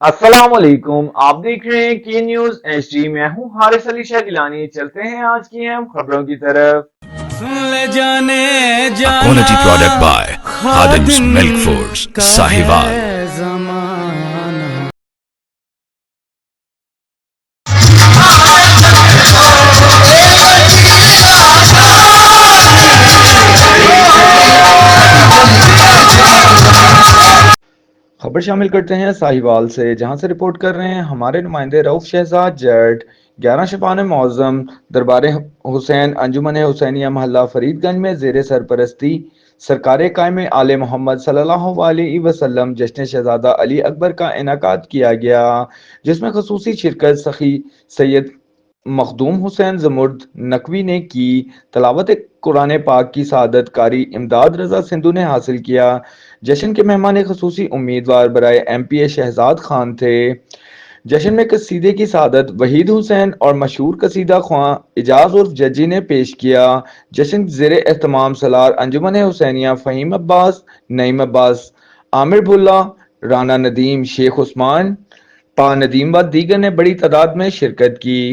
अस्सलाम वालेकुम। आप देख रहे हैं के न्यूज एचडी। मैं हूं हारिस अली शाह गिलानी। चलते हैं आज की अहम खबरों की तरफ। ले जाने A जाना quality product by Khadim's Khadim Milk Foods, का Sahiwal. है जमाना। खबर शामिल करते हैं साहिवाल से, जहां से रिपोर्ट कर रहे हैं हमारे नुमाइंदे रऊफ शहजाद जट। 11 शबान मौज़म दरबार हुसैन अंजुमन हुसैनिया महल्ला फरीदगंज में ज़ेर सरपरस्ती सरकार कायम आले मोहम्मद सल्लल्लाहु अलैहि वसल्लम जश्न शहजादा अली अकबर का इनेकाद किया गया, जिसमें खसूसी शिरकत सखी सैयद मखदूम हुसैन जमुर्द नकवी ने की। तलावत कुरान पाक की सआदत कारी इमदाद रजा सिंधु ने हासिल किया। जश्न के मेहमान खसूसी उम्मीदवार बराए एमपीए शहजाद खान थे। जश्न में कसीदे की सआदत वहीद हुसैन और मशहूर कसीदा ख्वां इजाज उर्फ जज्जी ने पेश किया। जश्न ज़ेर एहतमाम सलार अंजुमन हुसैनिया फ़हीम अब्बास, नईम अब्बास, आमिर भुल्ला, राना नदीम, शेख उस्मान, पा नदीम व दीगर ने बड़ी तादाद में शिरकत की।